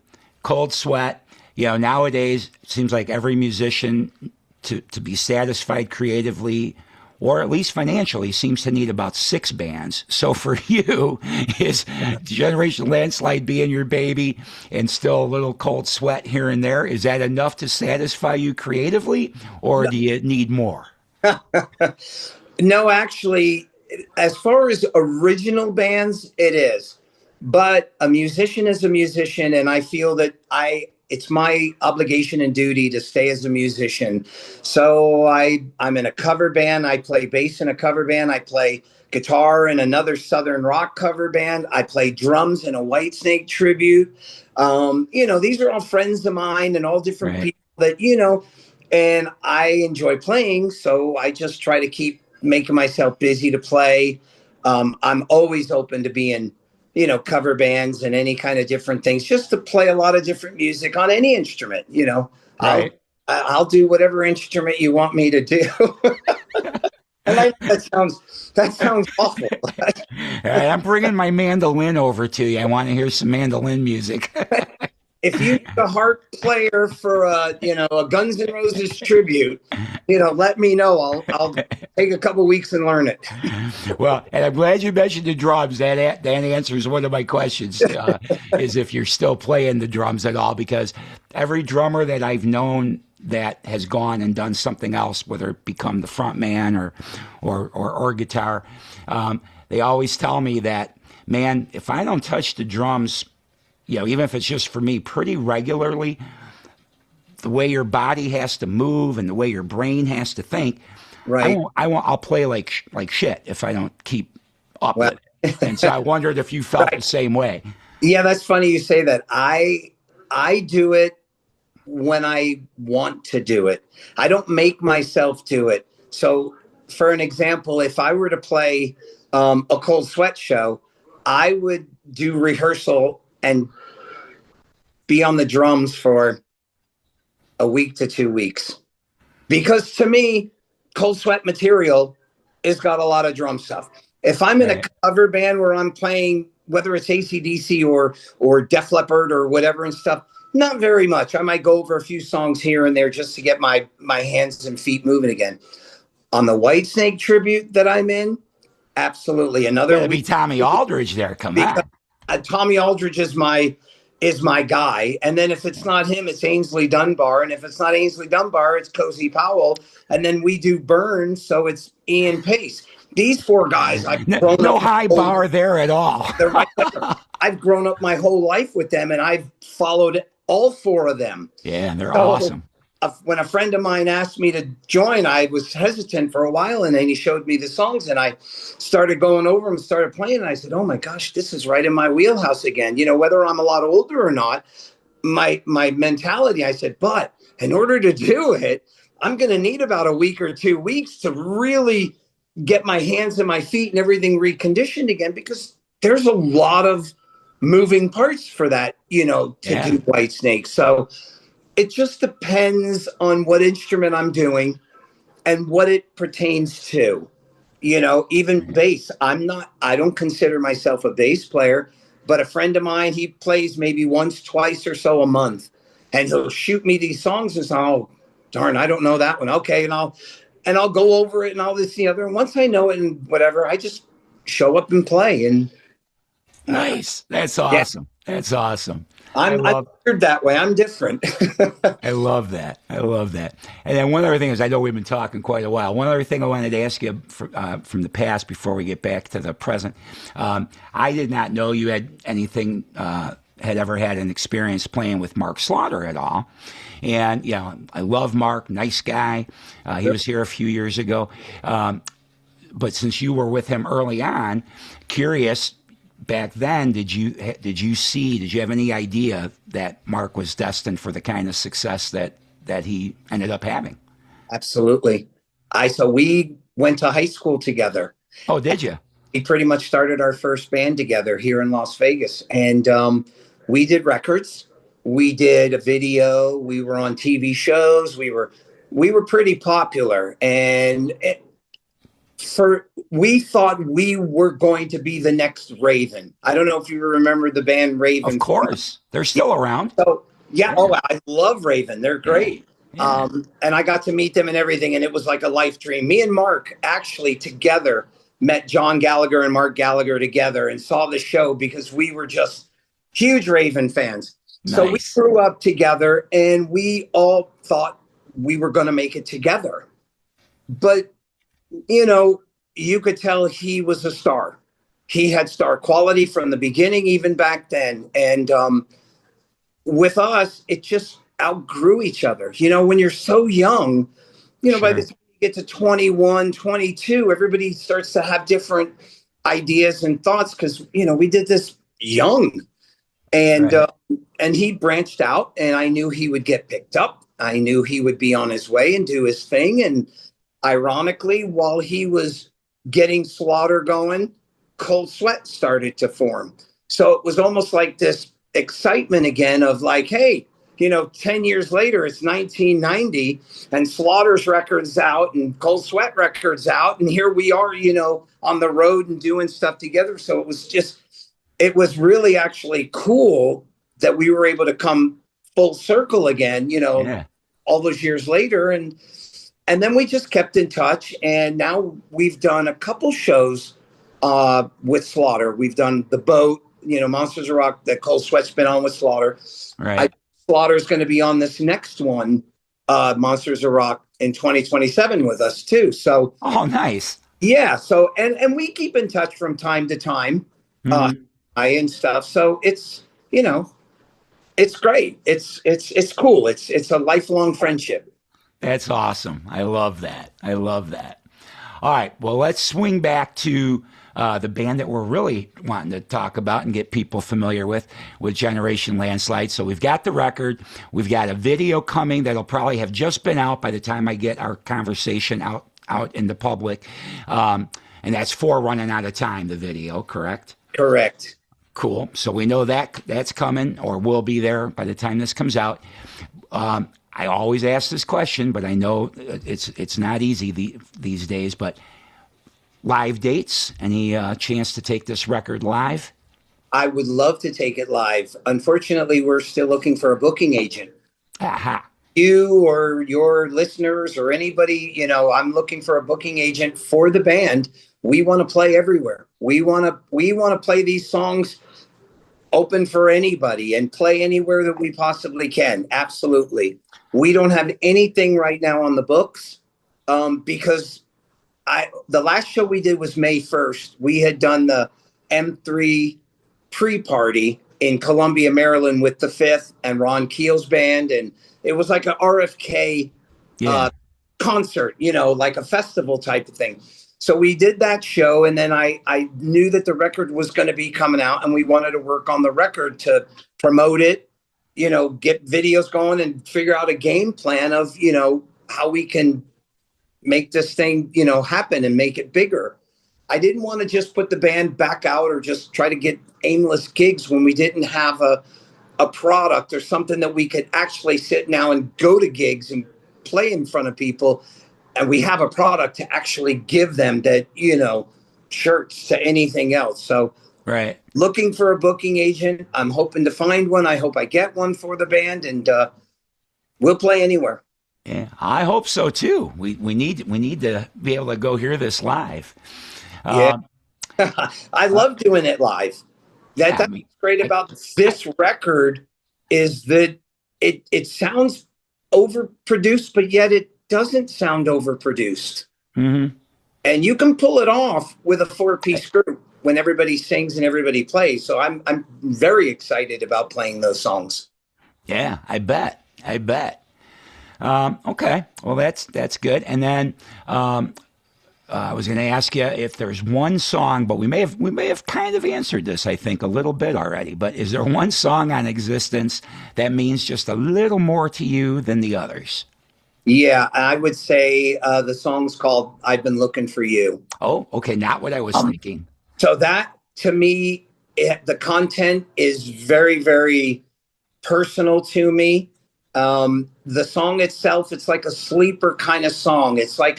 Cold Sweat, nowadays it seems like every musician to be satisfied creatively or at least financially seems to need about 6 bands. So for you, is Generation Landslide being your baby and still a little Cold Sweat here and there? Is that enough to satisfy you creatively, or do you need more? No, actually, as far as original bands, it is. But a musician is a musician, and I feel that it's my obligation and duty to stay as a musician. So I'm in a cover band. I play bass in a cover band. I play guitar in another Southern rock cover band. I play drums in a Whitesnake tribute. These are all friends of mine and all different people that, and I enjoy playing. So I just try to keep making myself busy to play. I'm always open to being cover bands and any kind of different things, just to play a lot of different music on any instrument. Right. I'll do whatever instrument you want me to do. And I know that sounds awful. I'm bringing my mandolin over to you. I want to hear some mandolin music. If you need a harp player for a Guns N' Roses tribute, let me know. I'll take a couple weeks and learn it. Well, and I'm glad you mentioned the drums. That answers one of my questions, is if you're still playing the drums at all, because every drummer that I've known that has gone and done something else, whether it become the front man or guitar, they always tell me that, man, if I don't touch the drums, even if it's just for me, pretty regularly, the way your body has to move and the way your brain has to think, right? I'll play like shit if I don't keep up with it. And so I wondered if you felt the same way. Yeah, that's funny you say that. I do it when I want to do it. I don't make myself do it. So, for an example, if I were to play a Cold Sweat show, I would do rehearsal and be on the drums for a week to 2 weeks. Because to me, Cold Sweat material has got a lot of drum stuff. If I'm in a cover band where I'm playing, whether it's AC/DC or Def Leppard or whatever and stuff, not very much. I might go over a few songs here and there just to get my hands and feet moving again. On the Whitesnake tribute that I'm in, absolutely. It'd be Tommy Aldridge there. Come on. Tommy Aldridge is my guy. And then if it's not him, it's Ainsley Dunbar. And if it's not Ainsley Dunbar, it's Cozy Powell. And then we do Burn, so it's Ian Pace. These 4 guys, no high bar there at all. They're right there. I've grown up my whole life with them, and I've followed all 4 of them. Yeah, they're awesome. When a friend of mine asked me to join, I was hesitant for a while, and then he showed me the songs, and I started going over them, started playing, and I said, oh my gosh, this is right in my wheelhouse again. Whether I'm a lot older or not, my mentality, I said, but in order to do it, I'm going to need about a week or 2 weeks to really get my hands and my feet and everything reconditioned again, because there's a lot of moving parts for that, to do Whitesnake. So it just depends on what instrument I'm doing and what it pertains to. Even bass. I don't consider myself a bass player, but a friend of mine, he plays maybe once, twice or so a month. and he'll shoot me these songs and say, oh, darn, I don't know that one. Okay. And I'll go over it and all this, the other. And once I know it and whatever, I just show up and play. And Nice. That's yeah, awesome. That's awesome. I'm weird that way. I'm different. I love that. I love that. And then one other thing is, I know we've been talking quite a while. One other thing I wanted to ask you from the past before we get back to the present. I did not know you had anything, had ever had an experience playing with Mark Slaughter at all. And, you know, I love Mark, nice guy. He was here a few years ago. But since you were with him early on, curious, back then, did you have any idea that Mark was destined for the kind of success that he ended up having? Absolutely. So we went to high school together. Oh, did you? We pretty much started our first band together here in Las Vegas. And we did records. We did a video. We were on TV shows. We were pretty popular. And we thought we were going to be the next Raven. I don't know if you remember the band Raven. Of course. They're still around. So yeah. Oh, I love Raven. They're great. Yeah. And I got to meet them and everything. And it was like a life dream. Me and Mark actually together met John Gallagher and Mark Gallagher together and saw the show because we were just huge Raven fans. Nice. So we grew up together and we all thought we were going to make it together. But, you know, you could tell he was a star. He had star quality from the beginning, even back then. And with us, it just outgrew each other. You know, when you're so young, you know, Sure. by the time you get to 21, 22, everybody starts to have different ideas and thoughts because, you know, we did this young. And Right. And he branched out and I knew he would get picked up. I knew he would be on his way and do his thing. And ironically, while he was getting Slaughter going, Cold Sweat started to form. So it was almost like this excitement again of like, hey, you know, 10 years later, it's 1990 and Slaughter's record's out and Cold Sweat record's out. And here we are, you know, on the road and doing stuff together. So it was really actually cool that we were able to come full circle again, you know, all those years later. And then we just kept in touch. And now we've done a couple shows with Slaughter. We've done The Boat, you know, Monsters of Rock that Cold Sweat's been on with Slaughter. Right. Slaughter's going to be on this next one, Monsters of Rock, in 2027 with us too. So, oh, nice. Yeah. So, and we keep in touch from time to time, and stuff. So it's, you know, it's great. It's cool. It's a lifelong friendship. That's awesome. I love that. I love that. All right. Well, let's swing back to the band that we're really wanting to talk about and get people familiar with Generation Landslide. So we've got the record. We've got a video coming that'll probably have just been out by the time I get our conversation out in the public. And that's For Running Out of Time, the video, correct? Correct. Cool. So we know that's coming or will be there by the time this comes out. I always ask this question, but I know it's not easy these days. But live dates? Any chance to take this record live? I would love to take it live. Unfortunately, we're still looking for a booking agent. Aha. You or your listeners or anybody, you know, I'm looking for a booking agent for the band. We want to play everywhere. We want to play these songs open for anybody and play anywhere that we possibly can. Absolutely. We don't have anything right now on the books because the last show we did was May 1st. We had done the M3 pre-party in Columbia, Maryland with the Fifth and Ron Keel's band. And it was like an RFK concert, you know, like a festival type of thing. So we did that show, and then I knew that the record was going to be coming out, and we wanted to work on the record to promote it, you know, get videos going and figure out a game plan of, you know, how we can make this thing, you know, happen and make it bigger. I didn't want to just put the band back out or just try to get aimless gigs when we didn't have a product or something that we could actually sit now and go to gigs and play in front of people. And we have a product to actually give them that, you know, shirts to anything else. So Right. looking for a booking agent. I'm hoping to find one. I hope I get one for the band, and we'll play anywhere. Yeah, I hope so too. We need to be able to go hear this live. Yeah. Um, I love doing it live. yeah, That's great about this record is that it sounds overproduced, but yet it doesn't sound overproduced. mm-hmm. And you can pull it off with a 4-piece group when everybody sings and everybody plays. So I'm very excited about playing those songs. Yeah, I bet. Okay, well that's good. And then I was going to ask you if there's one song, but we may have kind of answered this, I think, a little bit already. But is there one song on Existence that means just a little more to you than the others? Yeah, I would say the song's called "I've Been Looking for You." Oh, okay, not what I was thinking. So that, to me, the content is very, very personal to me. The song itself, it's like a sleeper kind of song. It's like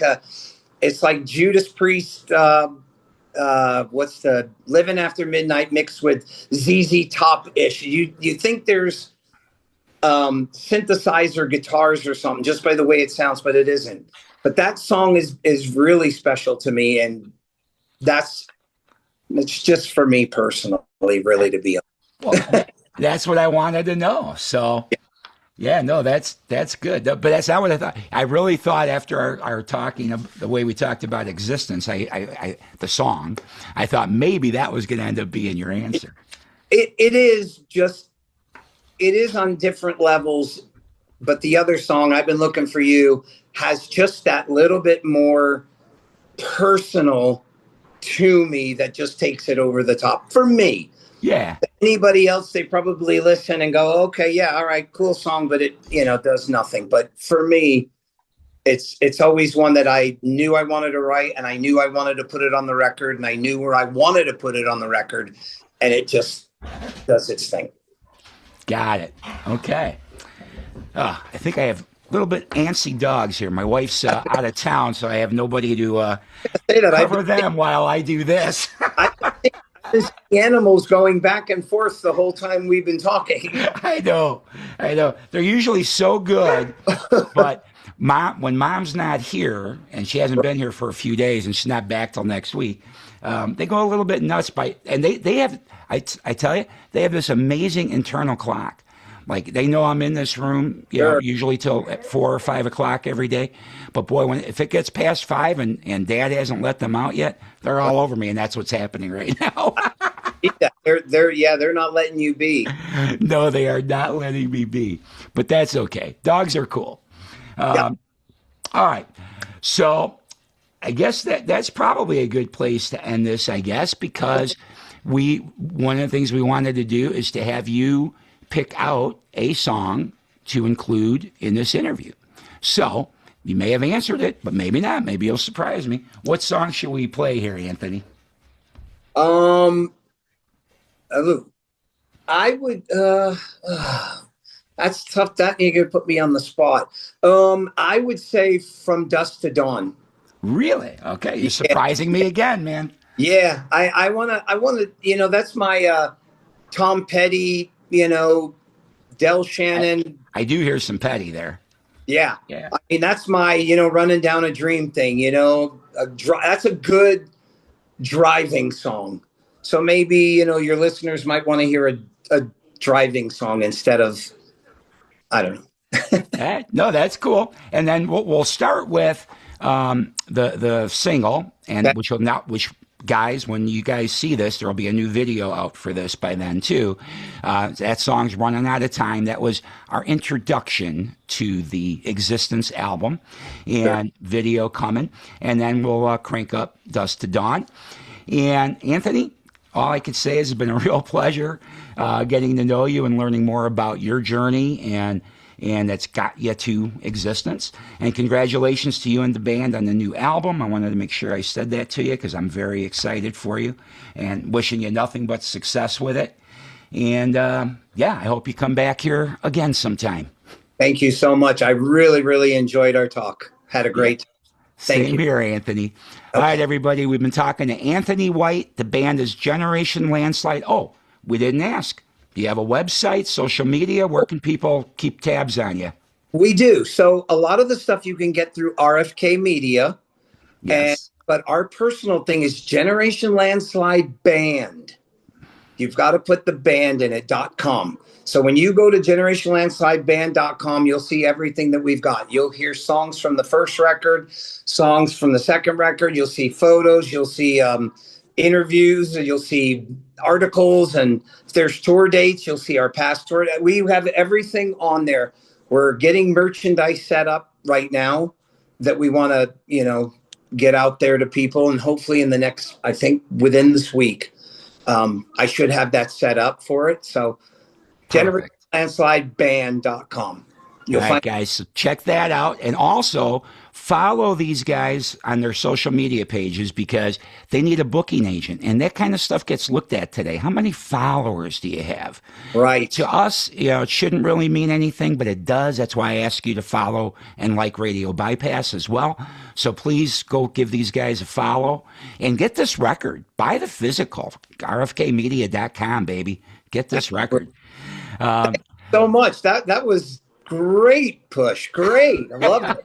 Judas Priest. What's the Living After Midnight mixed with ZZ Top ish. You think there's synthesizer guitars or something just by the way it sounds, but it isn't. But that song is really special to me, and it's just for me personally, really, to be honest. Well, that's what I wanted to know. So, yeah, no, that's good. But that's not what I thought. I really thought after our talking, the way we talked about Existence, the song, I thought maybe that was going to end up being your answer. It is on different levels, but the other song, I've Been Looking for You, has just that little bit more personal to me that just takes it over the top for me. Yeah. Anybody else, they probably listen and go, okay, yeah, all right, cool song, but it, does nothing. But for me, it's always one that I knew I wanted to write, and I knew I wanted to put it on the record, and I knew where I wanted to put it on the record, and it just does its thing. Got it. Okay. I think I have a little bit antsy dogs here. My wife's out of town, so I have nobody to cover them while I do this. I think the animals going back and forth the whole time we've been talking. I know. They're usually so good, but when Mom's not here, and she hasn't been here for a few days, and she's not back till next week, they go a little bit nuts. And they have, I tell you, they have this amazing internal clock. Like, they know I'm in this room, usually till 4 or 5 o'clock every day. But boy, if it gets past 5 and Dad hasn't let them out yet, they're all over me, and that's what's happening right now. They're not letting you be. No, they are not letting me be. But that's okay. Dogs are cool. All right. So I guess that's probably a good place to end this, I guess, because one of the things we wanted to do is to have you pick out a song to include in this interview. So you may have answered it, but maybe not. Maybe you'll surprise me. What song should we play here, Anthony? I would. That's tough. That you're gonna put me on the spot. I would say From Dusk to Dawn. Really? Okay, you're surprising me again, man. Yeah, I wanna. That's my Tom Petty. Del Shannon. I do hear some Petty there. Yeah. I mean, that's my Running Down a Dream thing. That's a good driving song. So maybe your listeners might want to hear a driving song instead of, I don't know. No, that's cool. And then we'll start with the single, and which guys, when you guys see this, there'll be a new video out for this by then too. That song's Running Out of Time. That was our introduction to the Existence album, and video coming. And then we'll crank up Dusk to Dawn. And Anthony, all I could say is it's been a real pleasure getting to know you and learning more about your journey and that's got you to Existence. And congratulations to you and the band on the new album. I wanted to make sure I said that to you because I'm very excited for you and wishing you nothing but success with it. And I hope you come back here again sometime. Thank you so much. I really, really enjoyed our talk. Had a great time. Thank Same you. here, Anthony. All right, everybody. We've been talking to Anthony White. The band is Generation Landslide. Oh, we didn't ask. Do you have a website, social media? Where can people keep tabs on you? We do. So a lot of the stuff you can get through RFK Media. Yes. But our personal thing is Generation Landslide Band. You've got to put the band in it.com. So when you go to generationlandslideband.com, you'll see everything that we've got. You'll hear songs from the first record, songs from the second record. You'll see photos. You'll see interviews. And you'll see articles. And if there's tour dates, you'll see our past tour. We have everything on there. We're getting merchandise set up right now that we want to, get out there to people. And hopefully in the next, I think within this week, I should have that set up for it. So generationlandslideband.com. All right, guys, so check that out. And also follow these guys on their social media pages because they need a booking agent. And that kind of stuff gets looked at today. How many followers do you have? Right. To us, it shouldn't really mean anything, but it does. That's why I ask you to follow and like Radio Bypass as well. So please go give these guys a follow and get this record. Buy the physical. RFKmedia.com, baby. Get this record. Thank you so much. That was great push. Great. I love it.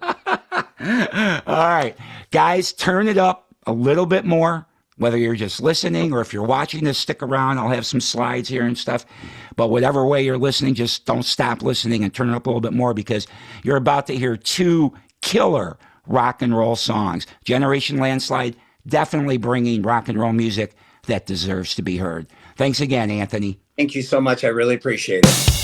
All right, guys, turn it up a little bit more, whether you're just listening or if you're watching this, stick around. I'll have some slides here and stuff. But whatever way you're listening, just don't stop listening and turn it up a little bit more because you're about to hear two killer rock and roll songs. Generation Landslide, definitely bringing rock and roll music that deserves to be heard. Thanks again, Anthony. Thank you so much. I really appreciate it.